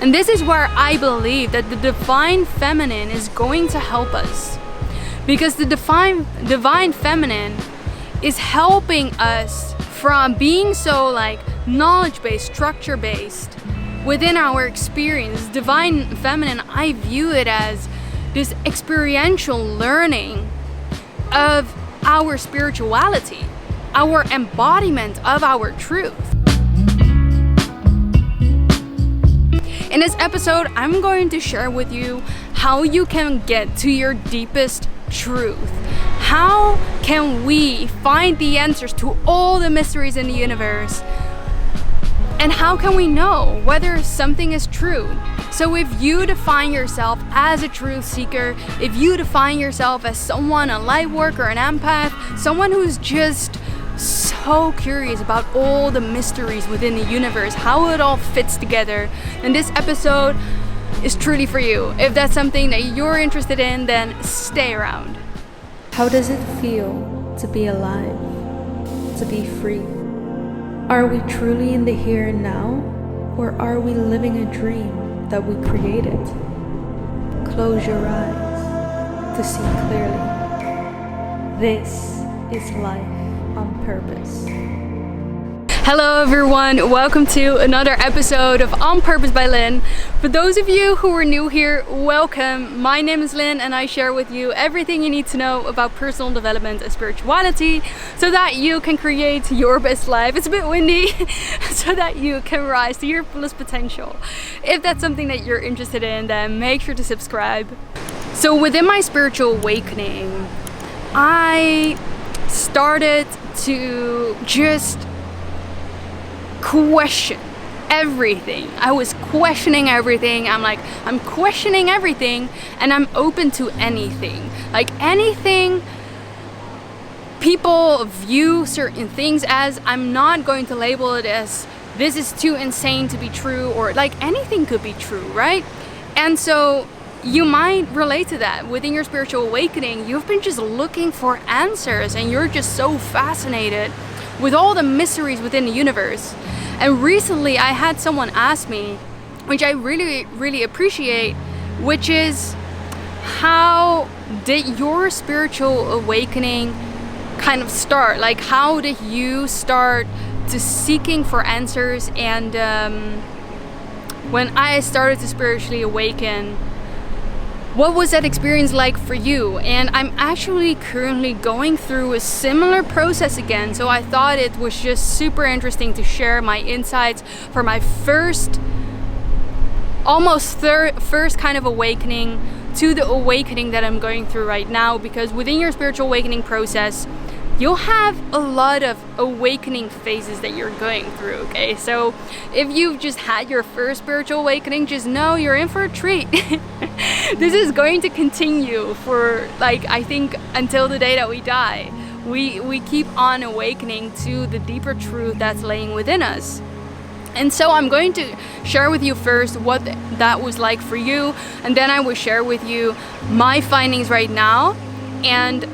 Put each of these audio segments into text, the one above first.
And this is where I believe that the divine feminine is going to help us. Because the divine feminine is helping us from being so like knowledge-based, structure-based within our experience. Divine feminine, I view it as this experiential learning of our spirituality, our embodiment of our truth. In this episode, I'm going to share with you how you can get to your deepest truth. How can we find the answers to all the mysteries in the universe? And how can we know whether something is true? So if you define yourself as a truth seeker, if you define yourself as someone, a light worker, an empath, someone who's just so curious about all the mysteries within the universe, how it all fits together, then this episode is truly for you. If that's something that you're interested in, then stay around. How does it feel to be alive, to be free? Are we truly in the here and now, or are we living a dream that we created? Close your eyes to see clearly. This is life on purpose. Hello everyone, welcome to another episode of On Purpose by Lynn. For those of you who are new here, welcome. My name is Lynn and I share with you everything you need to know about personal development and spirituality so that you can create your best life. It's a bit windy, so that you can rise to your fullest potential. If that's something that you're interested in, then make sure to subscribe. So within my spiritual awakening, I started to just question everything. I was questioning everything. I'm questioning everything and I'm open to anything. Like anything people view certain things as, I'm not going to label it as this is too insane to be true, or like anything could be true, right? And so you might relate to that within your spiritual awakening. You've been just looking for answers and you're just so fascinated with all the mysteries within the universe. And recently I had someone ask me, which I really appreciate, which is, how did your spiritual awakening kind of start? Like, how did you start to seeking for answers? And when I started to spiritually awaken, what was that experience like for you? And I'm actually currently going through a similar process again, so I thought it was just super interesting to share my insights for my first kind of awakening to the awakening that I'm going through right now. Because within your spiritual awakening process, you'll have a lot of awakening phases that you're going through, okay? So if you've just had your first spiritual awakening, just know you're in for a treat. This is going to continue for, like, I think until the day that we die. We keep on awakening to the deeper truth that's laying within us. And so I'm going to share with you first what that was like for you, and then I will share with you my findings right now, and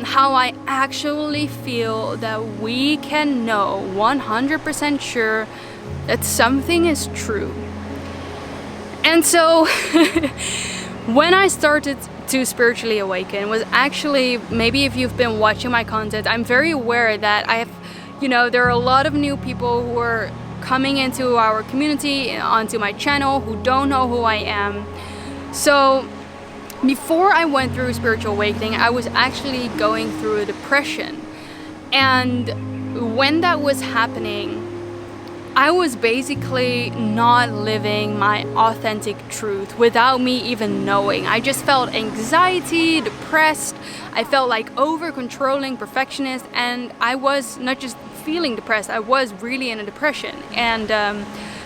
how I actually feel that we can know 100% sure that something is true. And so when I started to spiritually awaken was actually, maybe if you've been watching my content, I'm very aware that there are a lot of new people who are coming into our community, onto my channel, who don't know who I am. So before I went through spiritual awakening, I was actually going through a depression. And when that was happening, I was basically not living my authentic truth without me even knowing. I just felt anxiety, depressed. I felt like over-controlling, perfectionist, and I was not just feeling depressed, I was really in a depression. And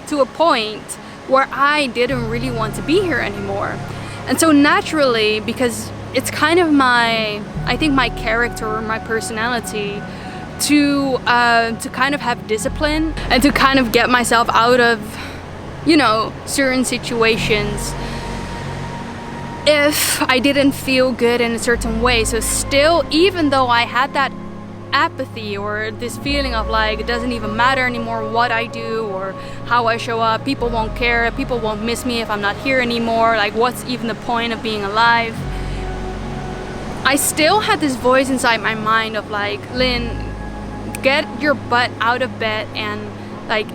to a point where I didn't really want to be here anymore. And so naturally, because it's kind of my character or my personality to kind of have discipline and to kind of get myself out of, certain situations if I didn't feel good in a certain way. So still, even though I had that apathy or this feeling of like it doesn't even matter anymore what I do or how I show up. People won't care, people won't miss me if I'm not here anymore. Like, what's even the point of being alive? I still had this voice inside my mind of like, Lynn, get your butt out of bed and like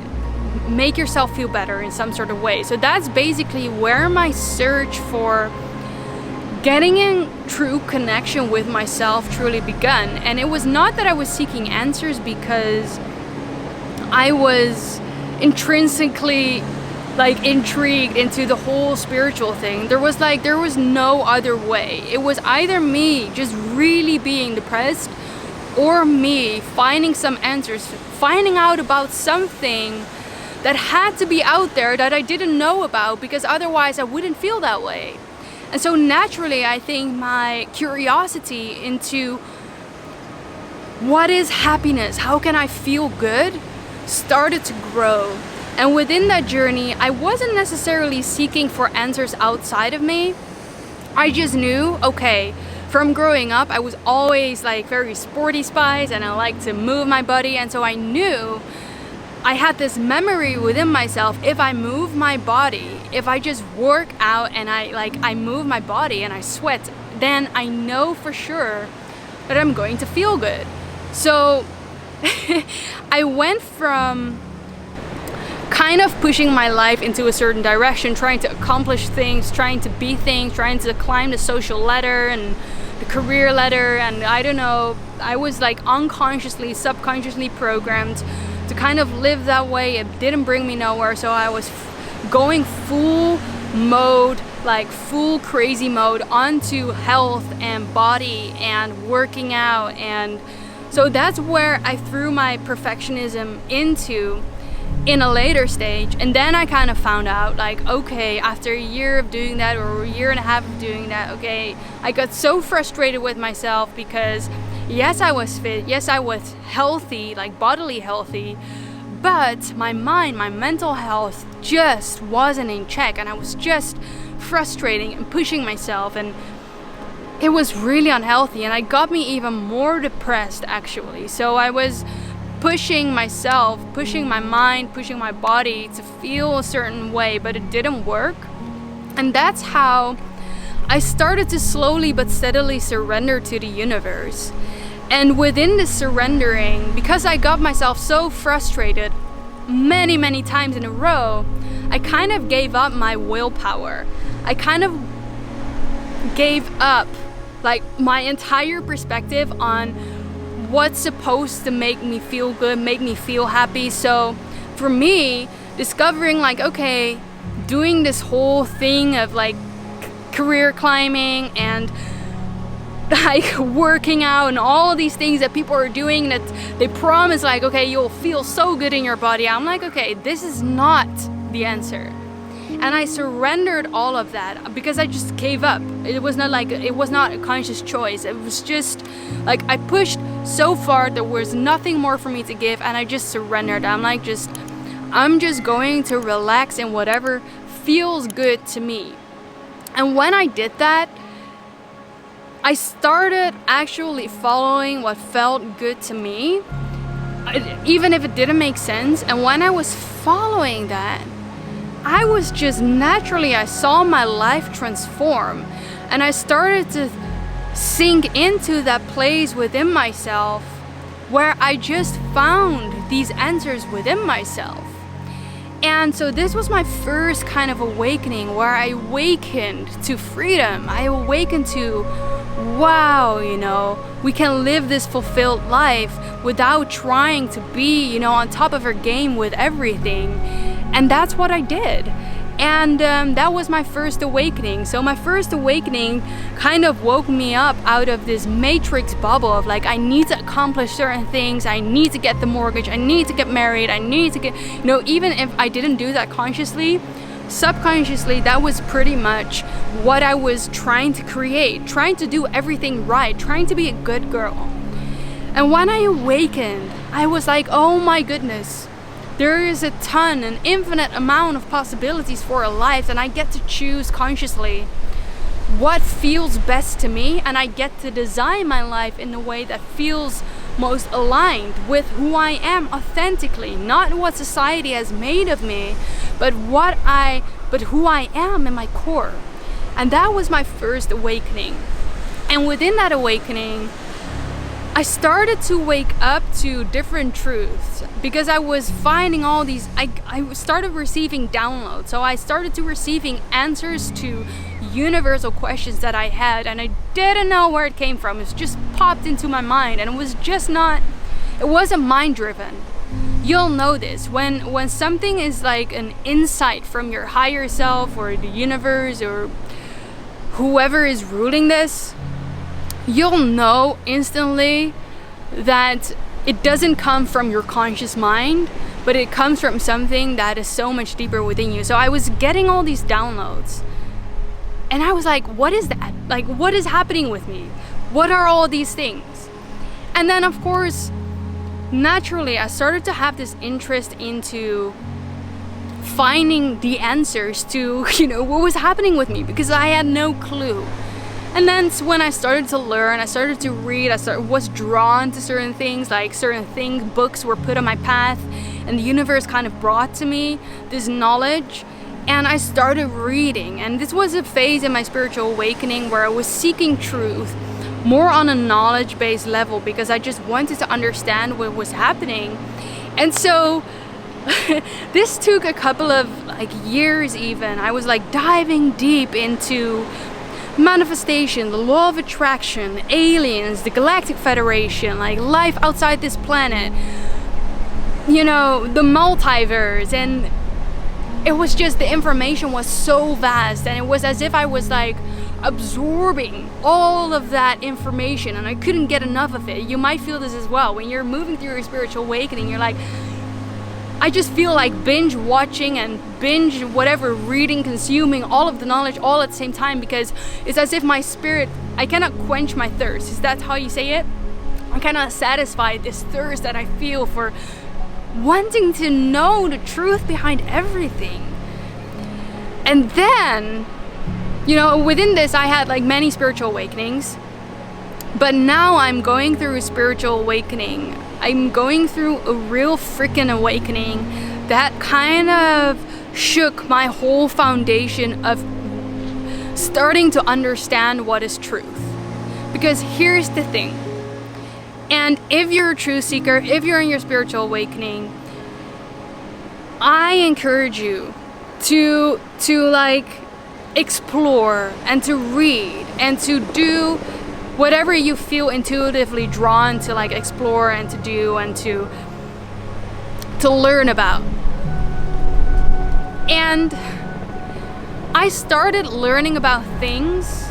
make yourself feel better in some sort of way. So that's basically where my search for getting in true connection with myself truly begun. And it was not that I was seeking answers because I was intrinsically like intrigued into the whole spiritual thing. There was no other way. It was either me just really being depressed or me finding some answers, finding out about something that had to be out there that I didn't know about, because otherwise I wouldn't feel that way. And so naturally, I think my curiosity into what is happiness, how can I feel good, started to grow. And within that journey, I wasn't necessarily seeking for answers outside of me. I just knew, okay, from growing up, I was always like very sporty spice and I like to move my body. And so I knew I had this memory within myself. If I move my body, if I just work out and I move my body and I sweat, then I know for sure that I'm going to feel good. So I went from kind of pushing my life into a certain direction, trying to accomplish things, trying to be things, trying to climb the social ladder and the career ladder, and I don't know, I was like unconsciously, subconsciously programmed to kind of live that way. It didn't bring me nowhere, so I was going full mode, like full crazy mode onto health and body and working out. And so that's where I threw my perfectionism into in a later stage. And then I kind of found out, like, okay, after a year of doing that or a year and a half of doing that, okay, I got so frustrated with myself because yes, I was fit, yes, I was healthy, like bodily healthy, but my mind, my mental health just wasn't in check, and I was just frustrating and pushing myself, and it was really unhealthy, and it got me even more depressed actually. So I was pushing myself, pushing my mind, pushing my body to feel a certain way, but it didn't work. And that's how I started to slowly but steadily surrender to the universe. And within this surrendering, because I got myself so frustrated many times in a row, I kind of gave up my willpower. I kind of gave up like my entire perspective on what's supposed to make me feel good, make me feel happy. So for me, discovering like, okay, doing this whole thing of like career climbing and like working out and all of these things that people are doing that they promise like, okay, you'll feel so good in your body. I'm like, okay, this is not the answer. And I surrendered all of that because I just gave up. It was not a conscious choice. It was just like I pushed so far, there was nothing more for me to give, and I just surrendered. I'm just going to relax in whatever feels good to me. And when I did that, I started actually following what felt good to me, even if it didn't make sense. And when I was following that, I was just naturally, I saw my life transform, and I started to sink into that place within myself where I just found these answers within myself. And so this was my first kind of awakening, where I awakened to freedom. I awakened to, wow, you know, we can live this fulfilled life without trying to be, you know, on top of our game with everything. And that's what I did. And that was my first awakening. So my first awakening kind of woke me up out of this matrix bubble of like, I need to accomplish certain things, I need to get the mortgage, I need to get married, I need to get, you know, even if I didn't do that consciously, subconsciously, that was pretty much what I was trying to create, trying to do everything right, trying to be a good girl. And when I awakened, I was like, oh my goodness, there is an infinite amount of possibilities for a life, and I get to choose consciously what feels best to me, and I get to design my life in a way that feels most aligned with who I am authentically, not what society has made of me, but who I am in my core. And that was my first awakening. And within that awakening, I started to wake up to different truths, because I was finding all these, I started receiving downloads. So I started to receiving answers to universal questions that I had, and I didn't know where it came from. It just popped into my mind, and it wasn't mind driven. You'll know this when something is like an insight from your higher self or the universe or whoever is ruling this. You'll know instantly that it doesn't come from your conscious mind, but it comes from something that is so much deeper within you. So I was getting all these downloads, and I was like, what is that? Like, what is happening with me? What are all these things? And then, of course, naturally, I started to have this interest into finding the answers to, what was happening with me, because I had no clue. And then when I started to learn, I started to read, was drawn to certain things, books were put on my path, and the universe kind of brought to me this knowledge, and I started reading. And this was a phase in my spiritual awakening where I was seeking truth more on a knowledge-based level, because I just wanted to understand what was happening. And so this took a couple of years even. I was diving deep into manifestation, the law of attraction, aliens, the Galactic Federation, life outside this planet, the multiverse. And it was just, the information was so vast, and it was as if I was absorbing all of that information, and I couldn't get enough of it. You might feel this as well when you're moving through your spiritual awakening. You're like, I just feel like binge watching and binge whatever, reading, consuming all of the knowledge all at the same time, because it's as if my spirit, I cannot quench my thirst. Is that how you say it? I cannot satisfy this thirst that I feel for wanting to know the truth behind everything. And then, within this, I had many spiritual awakenings, but now I'm going through a spiritual awakening. I'm going through a real freaking awakening that kind of shook my whole foundation of starting to understand what is truth. Because here's the thing, and if you're a truth seeker, if you're in your spiritual awakening, I encourage you to explore and to read and to do whatever you feel intuitively drawn to explore and to do and to learn about. And I started learning about things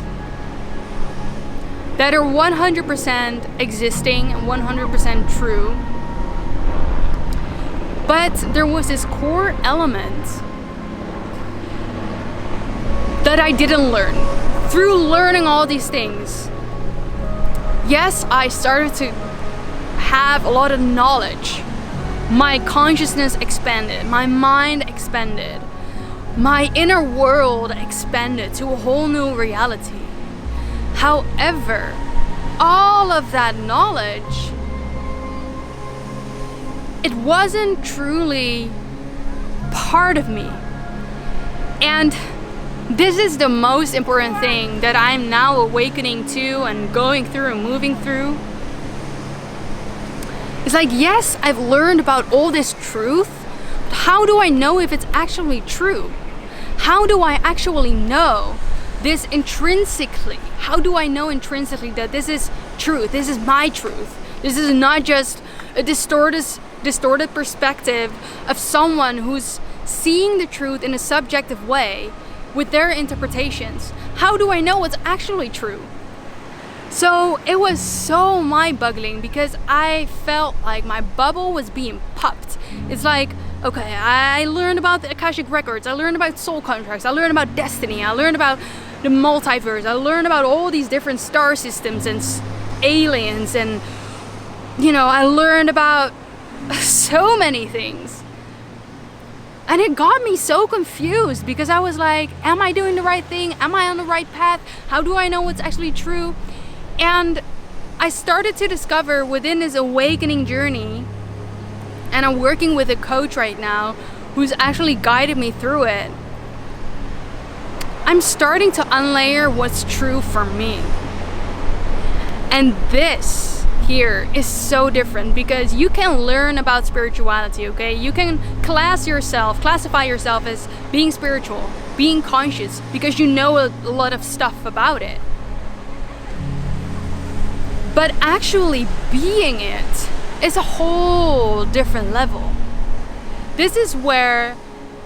that are 100% existing and 100% true. But there was this core element that I didn't learn. Through learning all these things, yes, I started to have a lot of knowledge. My consciousness expanded, my mind expanded, my inner world expanded to a whole new reality. However, all of that knowledge, it wasn't truly part of me. And this is the most important thing that I'm now awakening to and going through and moving through. It's yes, I've learned about all this truth, but how do I know if it's actually true? How do I actually know this intrinsically? How do I know intrinsically that this is truth? This is my truth. This is not just a distorted perspective of someone who's seeing the truth in a subjective way with their interpretations. How do I know what's actually true? So it was so mind-boggling, because I felt like my bubble was being popped. It's okay, I learned about the Akashic Records, I learned about soul contracts, I learned about destiny, I learned about the multiverse, I learned about all these different star systems and aliens, and I learned about so many things. And it got me so confused, because I was like, am I doing the right thing? Am I on the right path? How do I know what's actually true? And I started to discover within this awakening journey, and I'm working with a coach right now who's actually guided me through it, I'm starting to unlayer what's true for me. And this here is so different, because you can learn about spirituality, okay? You can classify yourself as being spiritual, being conscious, because you know a lot of stuff about it. But actually being it is a whole different level. This is where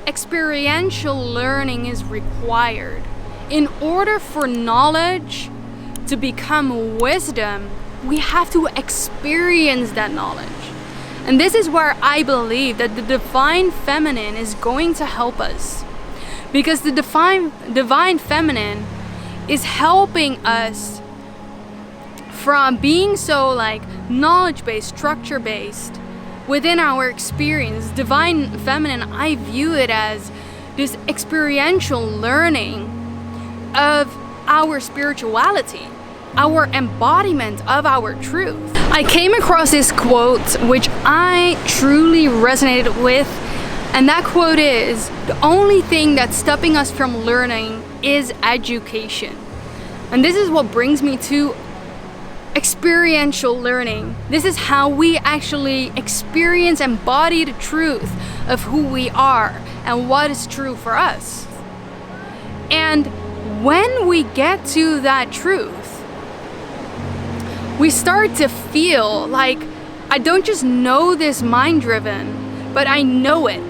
experiential learning is required. In order for knowledge to become wisdom, we have to experience that knowledge. And this is where I believe that the divine feminine is going to help us. Because the divine feminine is helping us from being so like knowledge-based, structure-based within our experience. Divine feminine, I view it as this experiential learning of our spirituality, our embodiment of our truth. I came across this quote which I truly resonated with, and that quote is, "The only thing that's stopping us from learning is education." And this is what brings me to experiential learning. This is how we actually experience, embody the truth of who we are and what is true for us. And when we get to that truth, we start to feel like I don't just know this mind-driven, but I know it.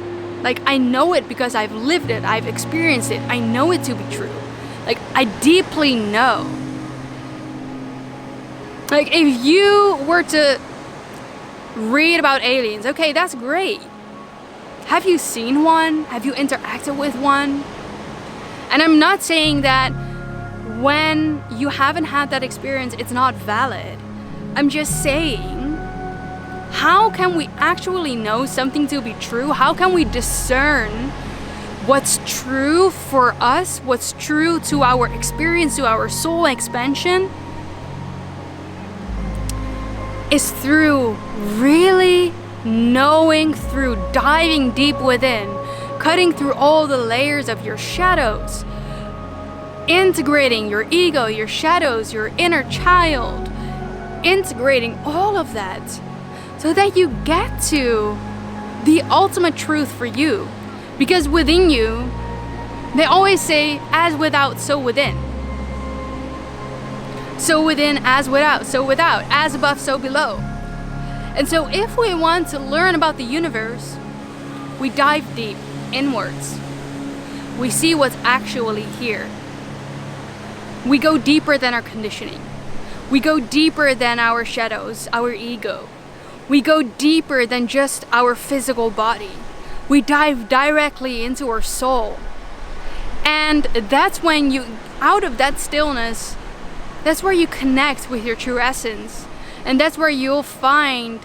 Like I know it because I've lived it, I've experienced it, I know it to be true. Like I deeply know. Like if you were to read about aliens, okay, that's great. Have you seen one? Have you interacted with one? And I'm not saying that when you haven't had that experience, it's not valid. I'm just saying, how can we actually know something to be true? How can we discern what's true for us, what's true to our experience, to our soul expansion? Is through really knowing, through diving deep within, cutting through all the layers of your shadows, integrating your ego, your shadows, your inner child, integrating all of that so that you get to the ultimate truth for you. Because within you, they always say, as without, so within. So within, as without, so without, as above, so below. And so if we want to learn about the universe, we dive deep inwards. We see what's actually here. We go deeper than our conditioning. We go deeper than our shadows, our ego. We go deeper than just our physical body. We dive directly into our soul. And that's when you, out of that stillness, that's where you connect with your true essence. And that's where you'll find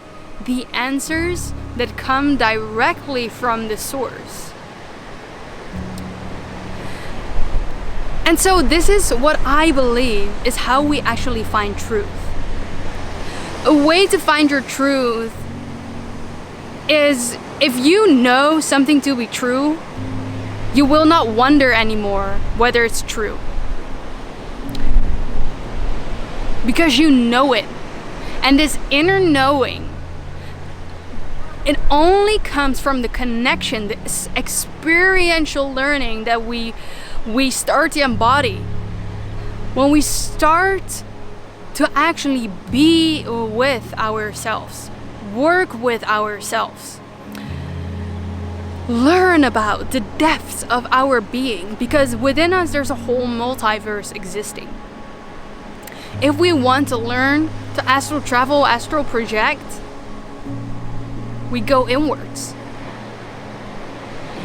the answers that come directly from the source. And so this is what I believe is how we actually find truth. A way to find your truth is if you know something to be true, you will not wonder anymore whether it's true. Because you know it. And this inner knowing, it only comes from the connection, this experiential learning that we start to embody. When we start to actually be with ourselves, work with ourselves, learn about the depths of our being, because within us there's a whole multiverse existing. If we want to learn to astral travel, astral project, we go inwards.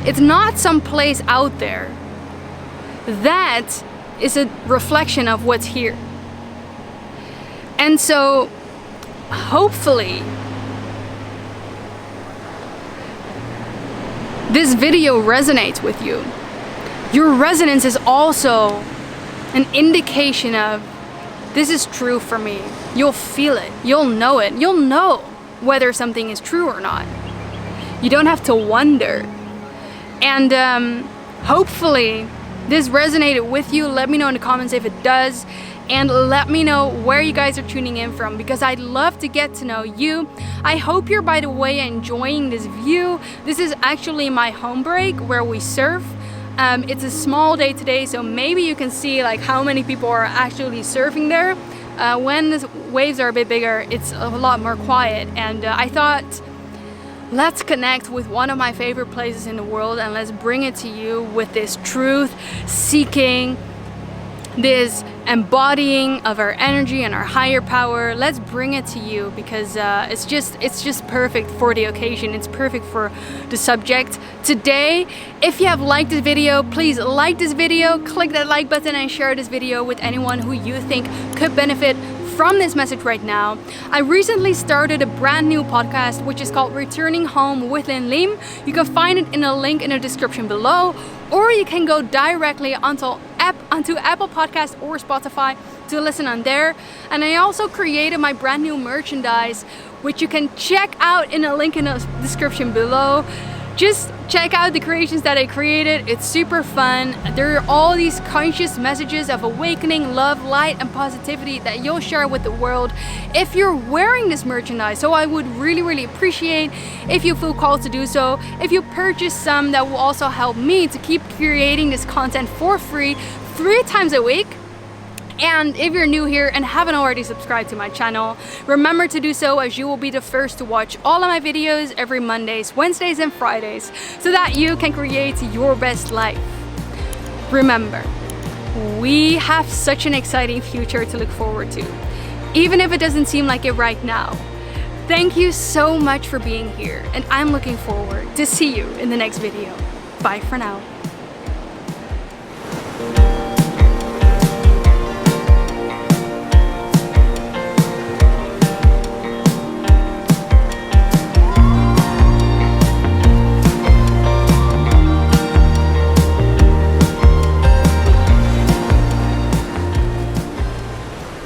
It's not some place out there. That is a reflection of what's here. And so, hopefully, this video resonates with you. Your resonance is also an indication of, this is true for me. you'll feel it, you'll know it, you'll know whether something is true or not. You don't have to wonder. And hopefully this resonated with you. Let me know in the comments if it does, and let me know where you guys are tuning in from, because I'd love to get to know you. I hope you're, by the way, enjoying this view. This is actually my home break where we surf. It's a small day today, so maybe you can see like how many people are actually surfing there. When the waves are a bit bigger, it's a lot more quiet, and I thought, let's connect with one of my favorite places in the world, and let's bring it to you with this truth seeking, this embodying of our energy and our higher power. Let's bring it to you because it's just perfect for the occasion. It's perfect for the subject today. If you have liked this video, please like this video, click that like button, and share this video with anyone who you think could benefit from this message right now. I recently started a brand new podcast which is called Returning Home with Lin Lim. You can find it in a link in the description below, or you can go directly onto Apple Podcast or Spotify to listen on there. And I also created my brand new merchandise, which you can check out in a link in the description below. Just check out the creations that I created. It's super fun. There are all these conscious messages of awakening, love, light, and positivity that you'll share with the world if you're wearing this merchandise. So I would really appreciate if you feel called to do so. If you purchase some, that will also help me to keep creating this content for free 3 times a week. And if you're new here and haven't already subscribed to my channel, remember to do so, as you will be the first to watch all of my videos every Mondays, Wednesdays, and Fridays, so that you can create your best life. Remember, we have such an exciting future to look forward to, even if it doesn't seem like it right now. Thank you so much for being here, and I'm looking forward to see you in the next video. Bye for now.